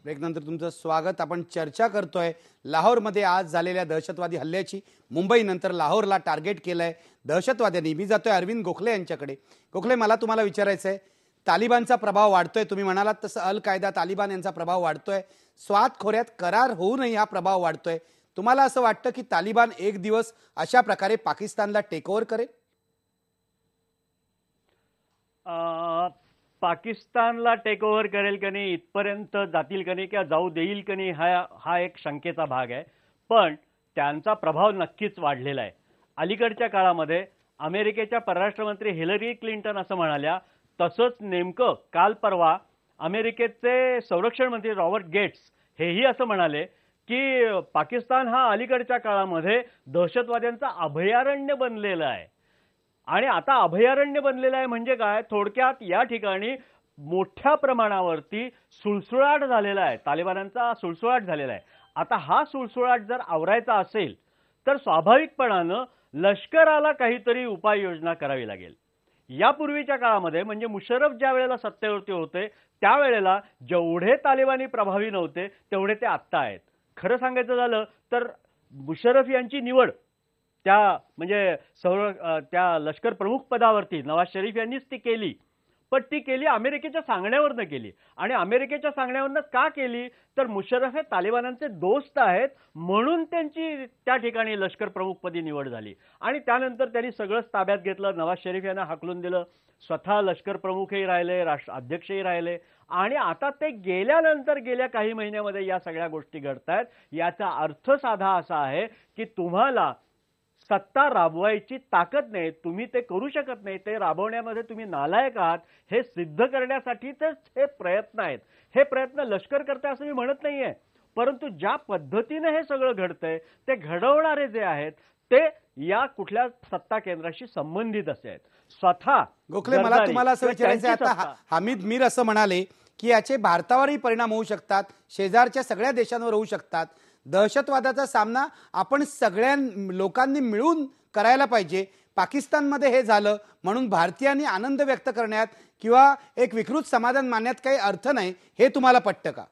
ब्रेकनंतर तुमचं स्वागत। आपण चर्चा करतोय लाहोरमध्ये आज झालेल्या दहशतवादी हल्ल्याची। मुंबईनंतर लाहोरला टार्गेट केलंय दहशतवाद्यांनी। मी जातोय अरविंद गोखले यांच्याकडे। गोखले, मला तुम्हाला विचारायचं आहे, तालिबानचा प्रभाव वाढतोय, तुम्ही म्हणालात तसं अल कायदा तालिबान यांचा प्रभाव वाढतोय, स्वात खोऱ्यात करार होऊनही हा प्रभाव वाढतोय। तुम्हाला असं वाटतं की तालिबान एक दिवस अशा प्रकारे पाकिस्तानला टेक ओव्हर करेल? पाकिस्तानला टेक ओव्हर करेल का नाही, इथपर्यंत जातील का नाही किंवा जाऊ देईल का नाही, हा एक शंकेचा भाग आहे। पण त्यांचा प्रभाव नक्कीच वाढलेला आहे। अलीकडच्या काळामध्ये अमेरिकेच्या परराष्ट्र मंत्री हिलरी क्लिंटन असं म्हणाल्या, तसंच नेमकं काल परवा अमेरिकेचे संरक्षण मंत्री रॉबर्ट गेट्स हेही असं म्हणाले की पाकिस्तान हा अलीकडच्या काळामध्ये दहशतवाद्यांचा अभयारण्य बनलेला आहे। आणि आता अभयारण्य बनलेलं आहे म्हणजे काय, थोडक्यात या ठिकाणी मोठ्या प्रमाणावरती सुळसुळाट झालेला आहे, तालिबानांचा सुळसुळाट झालेला आहे। आता हा सुळसुळाट जर आवरायचा असेल तर स्वाभाविकपणानं लष्कराला काहीतरी उपाययोजना करावी लागेल। यापूर्वीच्या काळामध्ये म्हणजे मुशर्रफ ज्या वेळेला सत्तेवरती होते त्यावेळेला जेवढे तालिबानी प्रभावी नव्हते तेवढे ते आत्ता आहेत। खरं सांगायचं झालं तर मुशर्रफ यांची निवड त्या लष्कर प्रमुख पदावरती नवाज शरीफ यांनीच ती केली, पण ती केली अमेरिकेच्या सांगण्यावरनं केली। आणि अमेरिकेच्या सांगण्यावरनं का केली तर मुशर्रफ हे तालिबानांचे दोस्त आहेत म्हणून त्यांची त्या ठिकाणी लष्कर प्रमुखपदी निवड झाली। आणि त्यानंतर त्यांनी सगळंच ताब्यात घेतलं, नवाज शरीफ यांना हाकलून दिलं, स्वतः लष्कर प्रमुखही राहिले, राष्ट्र अध्यक्षही राहिले। आणि आता ते गेल्यानंतर गेल्या काही महिन्यामध्ये या सगळ्या गोष्टी घडतायत। याचा अर्थ साधा असा आहे की तुम्हाला सत्ता राबवायची ताकद नाही, तुम्ही ते करू शकत नाही, ते राबवण्यामध्ये तुम्ही नालायक आहात हे सिद्ध करण्यासाठीच हे प्रयत्न आहेत। हे प्रयत्न लष्कर करते असं मी म्हणत नाहीये, परंतु ज्या पद्धतीने हे सगळं घडतंय ते घडवणारे जे आहेत ते या कुठल्या सत्ता केंद्राशी संबंधित असे आहेत। स्वतः गोखले, मला तुम्हाला असं विचारायचं आहे, आता हमीद मीर असं म्हणाले की याचे भारतावरही परिणाम होऊ शकतात, शेजारच्या सगळ्या देशांवर होऊ शकतात। दहशतवादाचा सामना आपण सगळ्या लोकांनी मिळून करायला पाहिजे। पाकिस्तानमध्ये हे झालं म्हणून भारतीयांनी आनंद व्यक्त करण्यात किंवा एक विकृत समाधान मानण्यात काही अर्थ नाही, हे तुम्हाला पटतं का?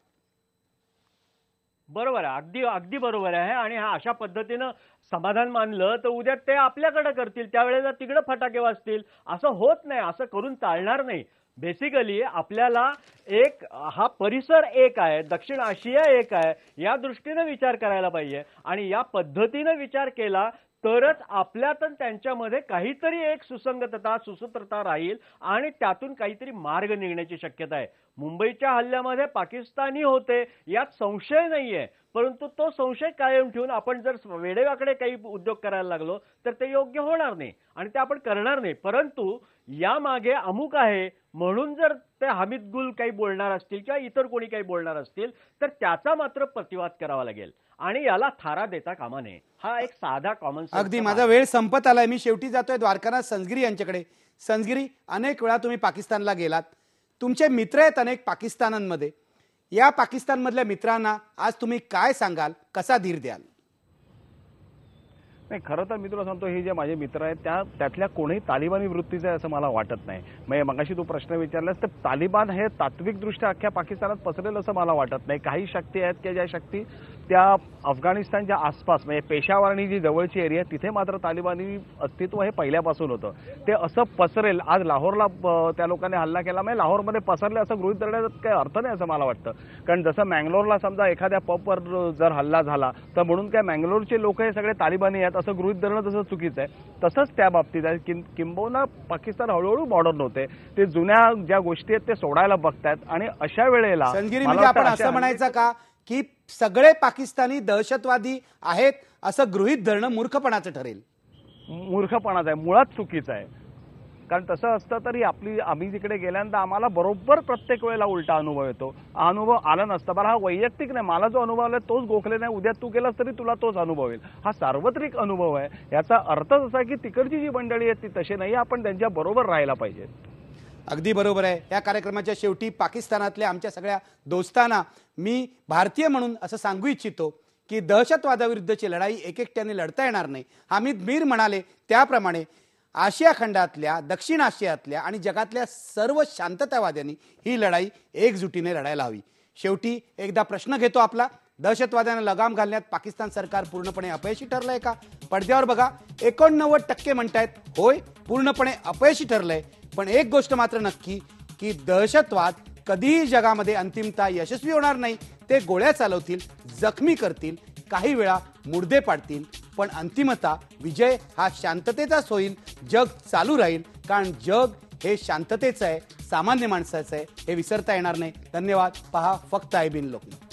बरोबर आहे, अगदी अगदी बरोबर आहे। आणि हा अशा पद्धतीनं समाधान मानलं तर उद्या ते आपल्याकडे करतील, त्यावेळेला तिकडे फटाके वाजतील। असं होत नाही, असं करून चालणार नाही। बेसिकली आपल्याला एक हा परिसर एक आहे, दक्षिण आशिया एक आहे, या दृष्टीने विचार करायला पाहिजे। आणि या पद्धतीने विचार केला तरच आपल्यातून त्यांच्यामध्ये काहीतरी एक सुसंगतता सुसूत्रता राहील आणि त्यातून काहीतरी मार्ग निघण्याची शक्यता आहे। मुंबईच्या हल्ल्यामध्ये पाकिस्तानी होते यात संशय नाहीये, परंतु तो संशय कायम ठेवून आपण जर वेडेवाकडे काही उद्योग करायला लागलो तर ते योग्य होणार नाही आणि ते आपण करणार नाही। परंतु यामागे अमुक आहे म्हणून जर ते हमीद गुल काही बोलणार असतील किंवा इतर कोणी काही बोलणार असतील तर त्याचा मात्र प्रतिवाद करावा लागेल आणि याला थारा देता कामा नये। हा एक साधा कॉमन सेन्स। अगदी माझा वेळ संपत आलाय, मी शेवटी जातोय द्वारकानाथ संजगिरी यांच्याकडे। संजगिरी, अनेक वेळा तुम्ही पाकिस्तानला गेलात, तुमचे मित्र आहेत अनेक पाकिस्तानांमध्ये, या पाकिस्तानमधल्या मित्रांना आज तुम्ही काय सांगाल, कसा धीर द्याल? नाही, खरं तर मी तुला सांगतो, हे जे माझे मित्र आहेत त्यातल्या कोणीही तालिबानी वृत्तीचं आहे असं मला वाटत नाही। म्हणजे मगाशी तू प्रश्न विचारलास तर तालिबान हे तात्विकदृष्ट्या अख्ख्या पाकिस्तानात पसरेल असं मला वाटत नाही। काही शक्ती आहेत की ज्या शक्ती त्या अफगाणिस्तानच्या आसपास म्हणजे पेशावर आणि जी जवळची एरिया आहे तिथे मात्र तालिबानी अस्तित्व हे पहिल्यापासून होतं, ते असं पसरेल। आज लाहोरला त्या लोकांनी हल्ला केला म्हणजे लाहोरमध्ये पसरले असं गृहीत धरण्याचा काही अर्थ नाही असं मला वाटतं। कारण जसं मँगलोरला समजा एखाद्या पबवर जर हल्ला झाला तर म्हणून काय मँगलोरचे लोक हे सगळे तालिबानी आहेत असं गृहीत धरणं तसं चुकीचं आहे। तसंच त्या बाबतीत आहे, किंबहुना पाकिस्तान हळूहळू मॉडर्न होते, ते जुन्या ज्या गोष्टी आहेत ते सोडायला बघतायत। आणि अशा वेळेला संजगिरी, म्हणजे आपण असं म्हणायचं का की सगळे पाकिस्तानी दहशतवादी आहेत असं गृहीत धरणं मूर्खपणाचं ठरेल? मूर्खपणाचं आहे, मुळात चुकीचं आहे। कारण तसं असतं तरी आम्ही जिकडे गेल्यानंतर आम्हाला बरोबर प्रत्येक वेळेला उलटा अनुभव येतो। अनुभव आला नसता, मला हा वैयक्तिक नाही, मला जो अनुभव आला तोच गोखले नाही, उद्या तू गेलास तरी तुला तोच अनुभव येईल। हा सार्वत्रिक अनुभव आहे। याचा अर्थच असा की तिकडची जी मंडळी आहेत ती तशी नाही, आपण त्यांच्या बरोबर राहायला पाहिजे। अगदी बरोबर आहे। या कार्यक्रमाच्या शेवटी पाकिस्तानातल्या आमच्या सगळ्या दोस्तांना मी भारतीय म्हणून असं सांगू इच्छितो की दहशतवादाविरुद्धची लढाई एकट्याने लढता येणार नाही। हमीद मीर म्हणाले त्याप्रमाणे आशिया खंडातल्या, दक्षिण आशियातल्या आणि जगातल्या सर्व शांततावाद्यांनी ही लढाई एकजुटीने लढायला हवी। शेवटी एकदा प्रश्न घेतो आपला, दहशतवाद्यांना लगाम घालण्यात पाकिस्तान सरकार पूर्णपणे अपयशी ठरलंय का? पडद्यावर बघा 89% म्हणतायत होय पूर्णपणे अपयशी ठरलंय. पण एक गोष्ट मात्र नक्की की दहशतवाद कधीही जगामध्ये अंतिमता यशस्वी होणार नाही. ते गोळ्या चालवतील, जखमी करतील, काही वेळा मुर्दे पाडतील, पण अंतिमता विजय हा शांततेचाच होईल. जग चालू राहील, कारण जग हे शांततेचं आहे, सामान्य माणसाचं आहे, हे विसरता येणार नाही. धन्यवाद. पहा फक्त आयबीन लोकमत.